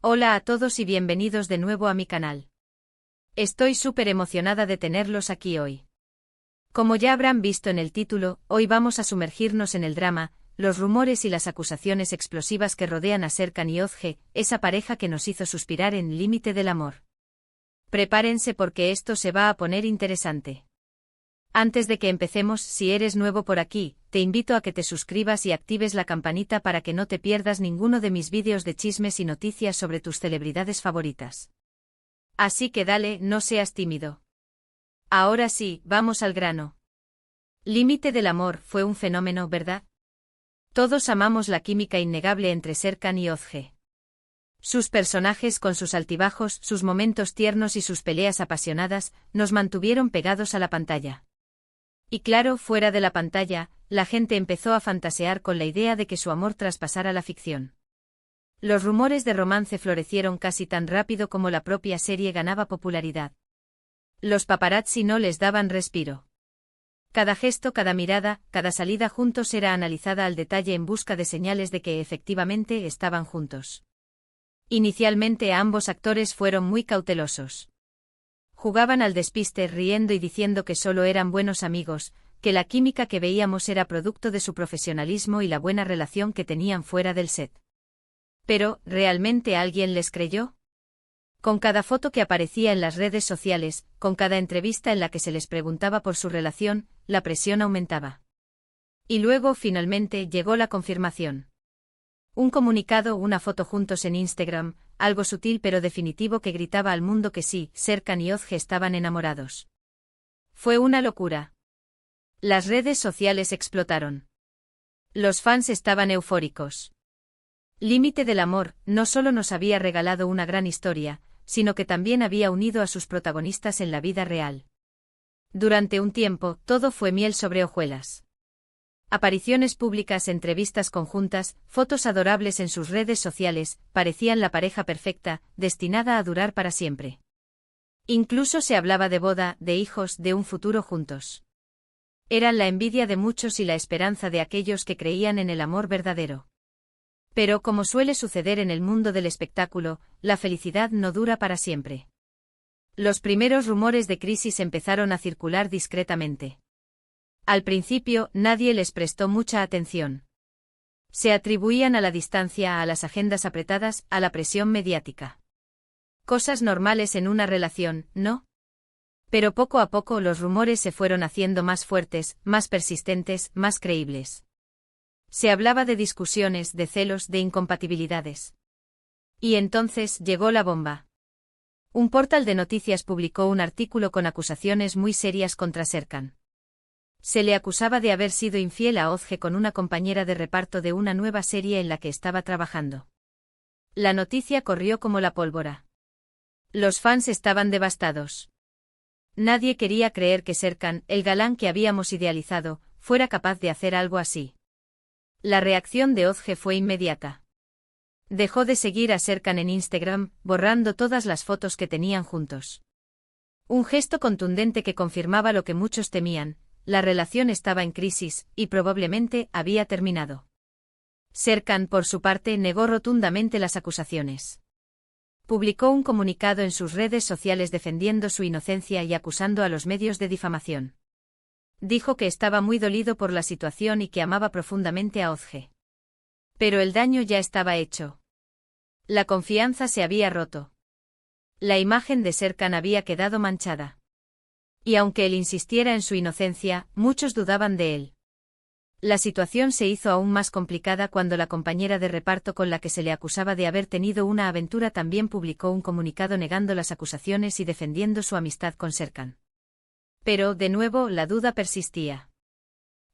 Hola a todos y bienvenidos de nuevo a mi canal. Estoy súper emocionada de tenerlos aquí hoy. Como ya habrán visto en el título, hoy vamos a sumergirnos en el drama, los rumores y las acusaciones explosivas que rodean a Serkan y Özge, esa pareja que nos hizo suspirar en Límite del Amor. Prepárense porque esto se va a poner interesante. Antes de que empecemos, si eres nuevo por aquí, te invito a que te suscribas y actives la campanita para que no te pierdas ninguno de mis vídeos de chismes y noticias sobre tus celebridades favoritas. Así que dale, no seas tímido. Ahora sí, vamos al grano. Límite del Amor fue un fenómeno, ¿verdad? Todos amamos la química innegable entre Serkan y Özge. Sus personajes con sus altibajos, sus momentos tiernos y sus peleas apasionadas, nos mantuvieron pegados a la pantalla. Y claro, fuera de la pantalla, la gente empezó a fantasear con la idea de que su amor traspasara la ficción. Los rumores de romance florecieron casi tan rápido como la propia serie ganaba popularidad. Los paparazzi no les daban respiro. Cada gesto, cada mirada, cada salida juntos era analizada al detalle en busca de señales de que efectivamente estaban juntos. Inicialmente ambos actores fueron muy cautelosos. Jugaban al despiste riendo y diciendo que solo eran buenos amigos, que la química que veíamos era producto de su profesionalismo y la buena relación que tenían fuera del set. Pero, ¿realmente alguien les creyó? Con cada foto que aparecía en las redes sociales, con cada entrevista en la que se les preguntaba por su relación, la presión aumentaba. Y luego finalmente llegó la confirmación. Un comunicado, una foto juntos en Instagram, algo sutil pero definitivo que gritaba al mundo que sí, Serkan y Özge estaban enamorados. Fue una locura. Las redes sociales explotaron. Los fans estaban eufóricos. Límite del Amor no solo nos había regalado una gran historia, sino que también había unido a sus protagonistas en la vida real. Durante un tiempo, todo fue miel sobre hojuelas. Apariciones públicas, entrevistas conjuntas, fotos adorables en sus redes sociales, parecían la pareja perfecta, destinada a durar para siempre. Incluso se hablaba de boda, de hijos, de un futuro juntos. Eran la envidia de muchos y la esperanza de aquellos que creían en el amor verdadero. Pero como suele suceder en el mundo del espectáculo, la felicidad no dura para siempre. Los primeros rumores de crisis empezaron a circular discretamente. Al principio, nadie les prestó mucha atención. Se atribuían a la distancia, a las agendas apretadas, a la presión mediática. Cosas normales en una relación, ¿no? Pero poco a poco los rumores se fueron haciendo más fuertes, más persistentes, más creíbles. Se hablaba de discusiones, de celos, de incompatibilidades. Y entonces llegó la bomba. Un portal de noticias publicó un artículo con acusaciones muy serias contra Serkan. Se le acusaba de haber sido infiel a Özge con una compañera de reparto de una nueva serie en la que estaba trabajando. La noticia corrió como la pólvora. Los fans estaban devastados. Nadie quería creer que Serkan, el galán que habíamos idealizado, fuera capaz de hacer algo así. La reacción de Özge fue inmediata. Dejó de seguir a Serkan en Instagram, borrando todas las fotos que tenían juntos. Un gesto contundente que confirmaba lo que muchos temían. La relación estaba en crisis, y probablemente había terminado. Serkan, por su parte, negó rotundamente las acusaciones. Publicó un comunicado en sus redes sociales defendiendo su inocencia y acusando a los medios de difamación. Dijo que estaba muy dolido por la situación y que amaba profundamente a Özge. Pero el daño ya estaba hecho. La confianza se había roto. La imagen de Serkan había quedado manchada. Y aunque él insistiera en su inocencia, muchos dudaban de él. La situación se hizo aún más complicada cuando la compañera de reparto con la que se le acusaba de haber tenido una aventura también publicó un comunicado negando las acusaciones y defendiendo su amistad con Serkan. Pero, de nuevo, la duda persistía.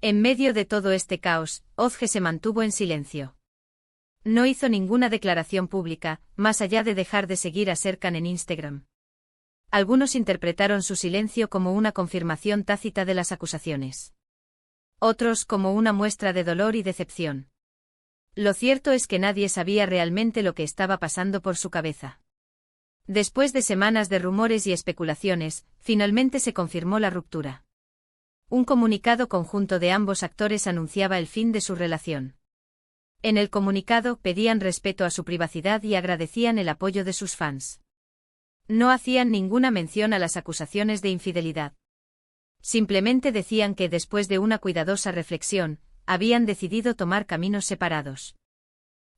En medio de todo este caos, Özge se mantuvo en silencio. No hizo ninguna declaración pública, más allá de dejar de seguir a Serkan en Instagram. Algunos interpretaron su silencio como una confirmación tácita de las acusaciones. Otros como una muestra de dolor y decepción. Lo cierto es que nadie sabía realmente lo que estaba pasando por su cabeza. Después de semanas de rumores y especulaciones, finalmente se confirmó la ruptura. Un comunicado conjunto de ambos actores anunciaba el fin de su relación. En el comunicado pedían respeto a su privacidad y agradecían el apoyo de sus fans. No hacían ninguna mención a las acusaciones de infidelidad. Simplemente decían que después de una cuidadosa reflexión, habían decidido tomar caminos separados.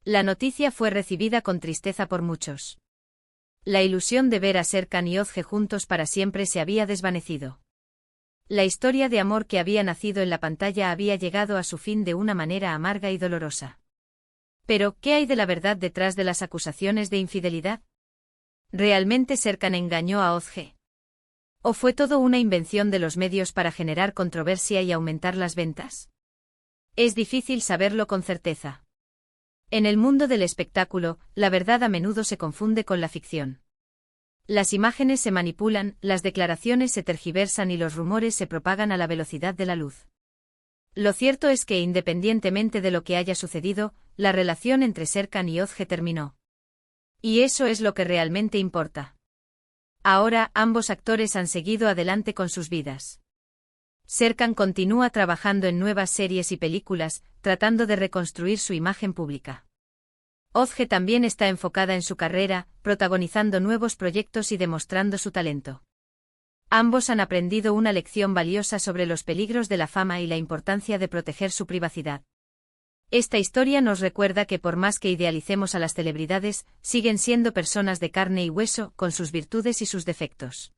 La noticia fue recibida con tristeza por muchos. La ilusión de ver a Serkan y Özge juntos para siempre se había desvanecido. La historia de amor que había nacido en la pantalla había llegado a su fin de una manera amarga y dolorosa. Pero, ¿qué hay de la verdad detrás de las acusaciones de infidelidad? ¿Realmente Serkan engañó a Özge? ¿O fue todo una invención de los medios para generar controversia y aumentar las ventas? Es difícil saberlo con certeza. En el mundo del espectáculo, la verdad a menudo se confunde con la ficción. Las imágenes se manipulan, las declaraciones se tergiversan y los rumores se propagan a la velocidad de la luz. Lo cierto es que independientemente de lo que haya sucedido, la relación entre Serkan y Özge terminó. Y eso es lo que realmente importa. Ahora, ambos actores han seguido adelante con sus vidas. Serkan continúa trabajando en nuevas series y películas, tratando de reconstruir su imagen pública. Özge también está enfocada en su carrera, protagonizando nuevos proyectos y demostrando su talento. Ambos han aprendido una lección valiosa sobre los peligros de la fama y la importancia de proteger su privacidad. Esta historia nos recuerda que por más que idealicemos a las celebridades, siguen siendo personas de carne y hueso, con sus virtudes y sus defectos.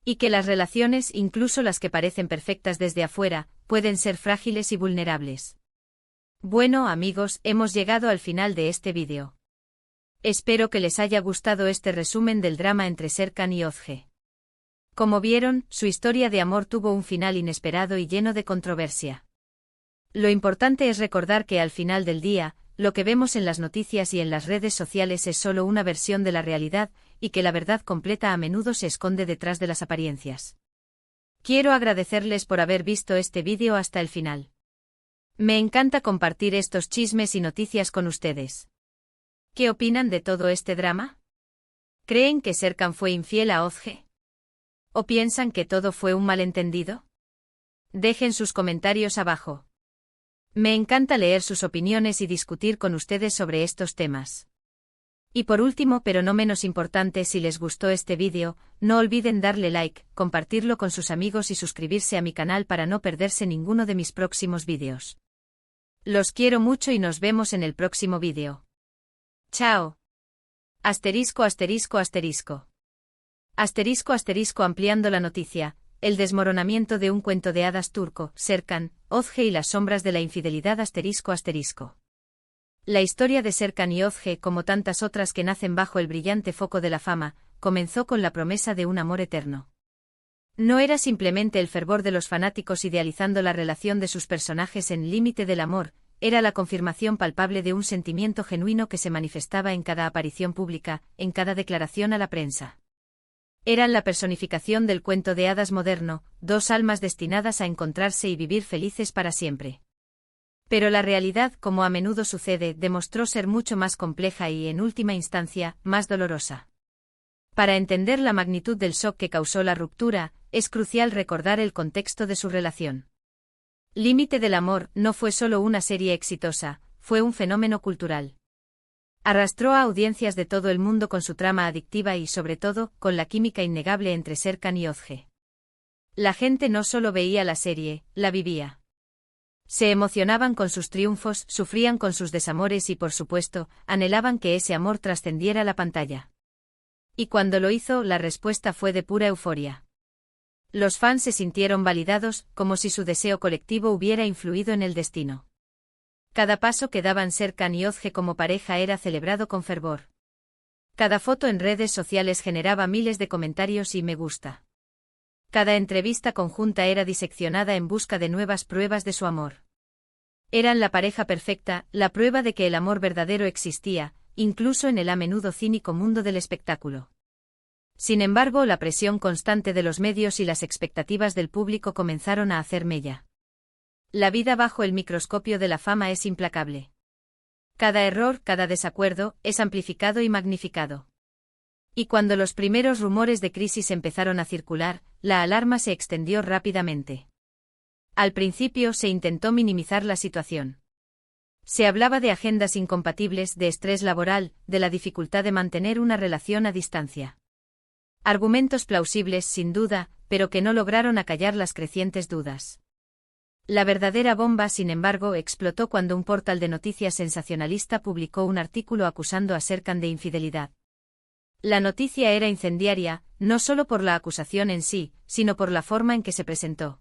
Y que las relaciones, incluso las que parecen perfectas desde afuera, pueden ser frágiles y vulnerables. Bueno amigos, hemos llegado al final de este vídeo. Espero que les haya gustado este resumen del drama entre Serkan y Özge. Como vieron, su historia de amor tuvo un final inesperado y lleno de controversia. Lo importante es recordar que al final del día, lo que vemos en las noticias y en las redes sociales es solo una versión de la realidad, y que la verdad completa a menudo se esconde detrás de las apariencias. Quiero agradecerles por haber visto este vídeo hasta el final. Me encanta compartir estos chismes y noticias con ustedes. ¿Qué opinan de todo este drama? ¿Creen que Serkan fue infiel a Özge? ¿O piensan que todo fue un malentendido? Dejen sus comentarios abajo. Me encanta leer sus opiniones y discutir con ustedes sobre estos temas. Y por último, pero no menos importante, si les gustó este vídeo, no olviden darle like, compartirlo con sus amigos y suscribirse a mi canal para no perderse ninguno de mis próximos vídeos. Los quiero mucho y nos vemos en el próximo vídeo. Chao. Asterisco asterisco asterisco. Asterisco asterisco ampliando la noticia. El desmoronamiento de un cuento de hadas turco, Serkan, Özge y las sombras de la infidelidad asterisco asterisco. La historia de Serkan y Özge, como tantas otras que nacen bajo el brillante foco de la fama, comenzó con la promesa de un amor eterno. No era simplemente el fervor de los fanáticos idealizando la relación de sus personajes en Límite del amor, era la confirmación palpable de un sentimiento genuino que se manifestaba en cada aparición pública, en cada declaración a la prensa. Eran la personificación del cuento de hadas moderno, dos almas destinadas a encontrarse y vivir felices para siempre. Pero la realidad, como a menudo sucede, demostró ser mucho más compleja y, en última instancia, más dolorosa. Para entender la magnitud del shock que causó la ruptura, es crucial recordar el contexto de su relación. Límite del amor no fue solo una serie exitosa, fue un fenómeno cultural. Arrastró a audiencias de todo el mundo con su trama adictiva y, sobre todo, con la química innegable entre Serkan y Özge. La gente no solo veía la serie, la vivía. Se emocionaban con sus triunfos, sufrían con sus desamores y, por supuesto, anhelaban que ese amor trascendiera la pantalla. Y cuando lo hizo, la respuesta fue de pura euforia. Los fans se sintieron validados, como si su deseo colectivo hubiera influido en el destino. Cada paso que daban Serkan y Özge como pareja era celebrado con fervor. Cada foto en redes sociales generaba miles de comentarios y me gusta. Cada entrevista conjunta era diseccionada en busca de nuevas pruebas de su amor. Eran la pareja perfecta, la prueba de que el amor verdadero existía, incluso en el a menudo cínico mundo del espectáculo. Sin embargo, la presión constante de los medios y las expectativas del público comenzaron a hacer mella. La vida bajo el microscopio de la fama es implacable. Cada error, cada desacuerdo, es amplificado y magnificado. Y cuando los primeros rumores de crisis empezaron a circular, la alarma se extendió rápidamente. Al principio se intentó minimizar la situación. Se hablaba de agendas incompatibles, de estrés laboral, de la dificultad de mantener una relación a distancia. Argumentos plausibles, sin duda, pero que no lograron acallar las crecientes dudas. La verdadera bomba, sin embargo, explotó cuando un portal de noticias sensacionalista publicó un artículo acusando a Serkan de infidelidad. La noticia era incendiaria, no solo por la acusación en sí, sino por la forma en que se presentó.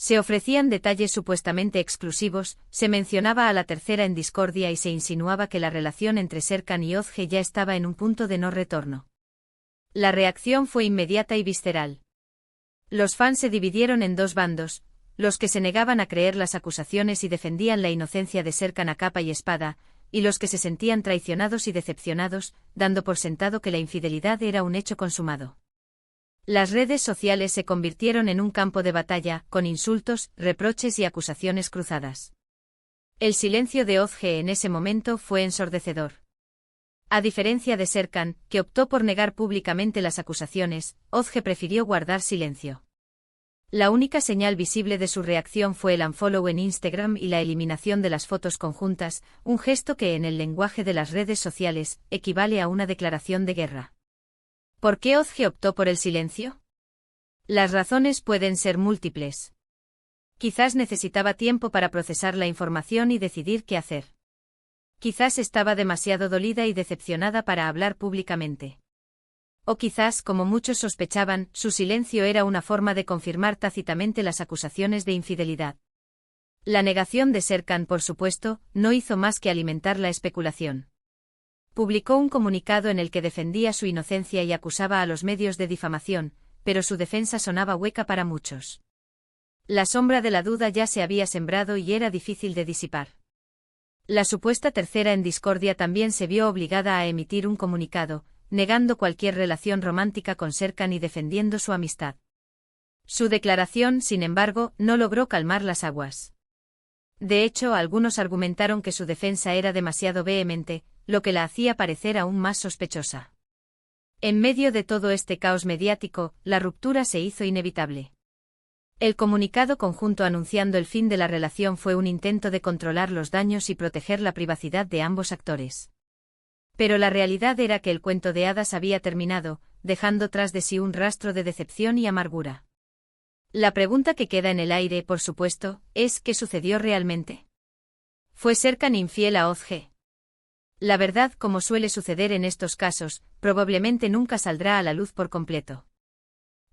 Se ofrecían detalles supuestamente exclusivos, se mencionaba a la tercera en discordia y se insinuaba que la relación entre Serkan y Özge ya estaba en un punto de no retorno. La reacción fue inmediata y visceral. Los fans se dividieron en dos bandos, los que se negaban a creer las acusaciones y defendían la inocencia de Serkan a capa y espada, y los que se sentían traicionados y decepcionados, dando por sentado que la infidelidad era un hecho consumado. Las redes sociales se convirtieron en un campo de batalla, con insultos, reproches y acusaciones cruzadas. El silencio de Özge en ese momento fue ensordecedor. A diferencia de Serkan, que optó por negar públicamente las acusaciones, Özge prefirió guardar silencio. La única señal visible de su reacción fue el unfollow en Instagram y la eliminación de las fotos conjuntas, un gesto que en el lenguaje de las redes sociales equivale a una declaración de guerra. ¿Por qué Özge optó por el silencio? Las razones pueden ser múltiples. Quizás necesitaba tiempo para procesar la información y decidir qué hacer. Quizás estaba demasiado dolida y decepcionada para hablar públicamente. O quizás, como muchos sospechaban, su silencio era una forma de confirmar tácitamente las acusaciones de infidelidad. La negación de Serkan, por supuesto, no hizo más que alimentar la especulación. Publicó un comunicado en el que defendía su inocencia y acusaba a los medios de difamación, pero su defensa sonaba hueca para muchos. La sombra de la duda ya se había sembrado y era difícil de disipar. La supuesta tercera en discordia también se vio obligada a emitir un comunicado, negando cualquier relación romántica con Serkan y defendiendo su amistad. Su declaración, sin embargo, no logró calmar las aguas. De hecho, algunos argumentaron que su defensa era demasiado vehemente, lo que la hacía parecer aún más sospechosa. En medio de todo este caos mediático, la ruptura se hizo inevitable. El comunicado conjunto anunciando el fin de la relación fue un intento de controlar los daños y proteger la privacidad de ambos actores. Pero la realidad era que el cuento de hadas había terminado, dejando tras de sí un rastro de decepción y amargura. La pregunta que queda en el aire, por supuesto, es ¿qué sucedió realmente? ¿Fue Serkan infiel a Özge? La verdad, como suele suceder en estos casos, probablemente nunca saldrá a la luz por completo.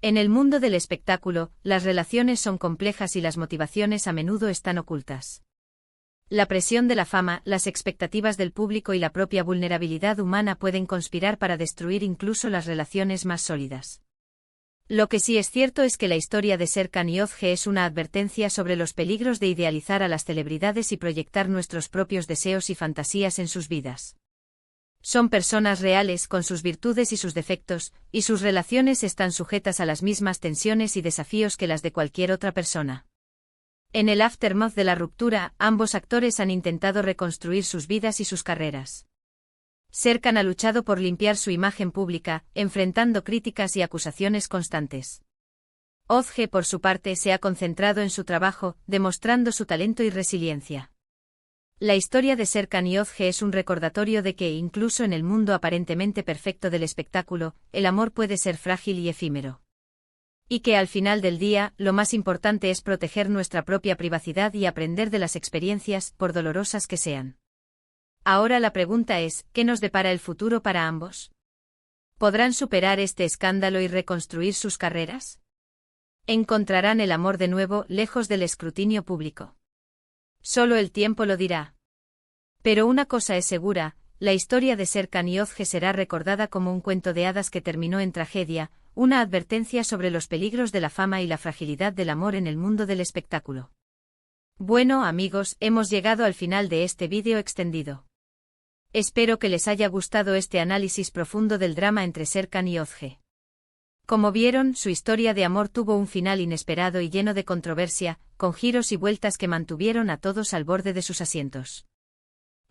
En el mundo del espectáculo, las relaciones son complejas y las motivaciones a menudo están ocultas. La presión de la fama, las expectativas del público y la propia vulnerabilidad humana pueden conspirar para destruir incluso las relaciones más sólidas. Lo que sí es cierto es que la historia de Serkan y Özge es una advertencia sobre los peligros de idealizar a las celebridades y proyectar nuestros propios deseos y fantasías en sus vidas. Son personas reales con sus virtudes y sus defectos, y sus relaciones están sujetas a las mismas tensiones y desafíos que las de cualquier otra persona. En el aftermath de la ruptura, ambos actores han intentado reconstruir sus vidas y sus carreras. Serkan ha luchado por limpiar su imagen pública, enfrentando críticas y acusaciones constantes. Özge, por su parte, se ha concentrado en su trabajo, demostrando su talento y resiliencia. La historia de Serkan y Özge es un recordatorio de que, incluso en el mundo aparentemente perfecto del espectáculo, el amor puede ser frágil y efímero. Y que al final del día, lo más importante es proteger nuestra propia privacidad y aprender de las experiencias, por dolorosas que sean. Ahora la pregunta es, ¿qué nos depara el futuro para ambos? ¿Podrán superar este escándalo y reconstruir sus carreras? ¿Encontrarán el amor de nuevo, lejos del escrutinio público? Solo el tiempo lo dirá. Pero una cosa es segura, la historia de Serkan y Özge será recordada como un cuento de hadas que terminó en tragedia, una advertencia sobre los peligros de la fama y la fragilidad del amor en el mundo del espectáculo. Bueno, amigos, hemos llegado al final de este vídeo extendido. Espero que les haya gustado este análisis profundo del drama entre Serkan y Özge. Como vieron, su historia de amor tuvo un final inesperado y lleno de controversia, con giros y vueltas que mantuvieron a todos al borde de sus asientos.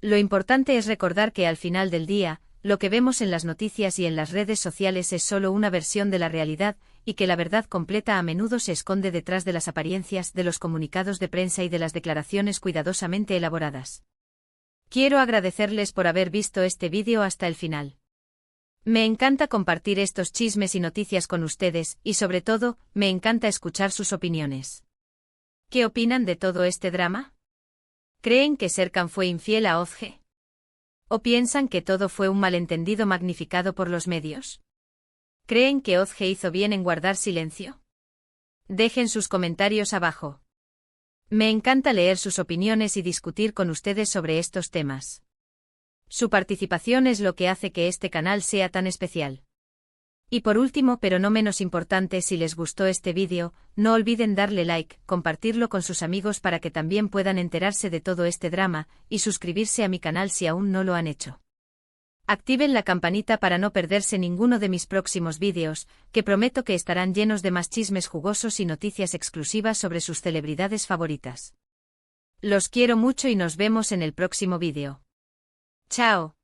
Lo importante es recordar que al final del día, lo que vemos en las noticias y en las redes sociales es solo una versión de la realidad, y que la verdad completa a menudo se esconde detrás de las apariencias, de los comunicados de prensa y de las declaraciones cuidadosamente elaboradas. Quiero agradecerles por haber visto este vídeo hasta el final. Me encanta compartir estos chismes y noticias con ustedes, y sobre todo, me encanta escuchar sus opiniones. ¿Qué opinan de todo este drama? ¿Creen que Serkan fue infiel a Ozge? ¿O piensan que todo fue un malentendido magnificado por los medios? ¿Creen que Ozge hizo bien en guardar silencio? Dejen sus comentarios abajo. Me encanta leer sus opiniones y discutir con ustedes sobre estos temas. Su participación es lo que hace que este canal sea tan especial. Y por último, pero no menos importante, si les gustó este vídeo, no olviden darle like, compartirlo con sus amigos para que también puedan enterarse de todo este drama, y suscribirse a mi canal si aún no lo han hecho. Activen la campanita para no perderse ninguno de mis próximos vídeos, que prometo que estarán llenos de más chismes jugosos y noticias exclusivas sobre sus celebridades favoritas. Los quiero mucho y nos vemos en el próximo vídeo. ¡Chao!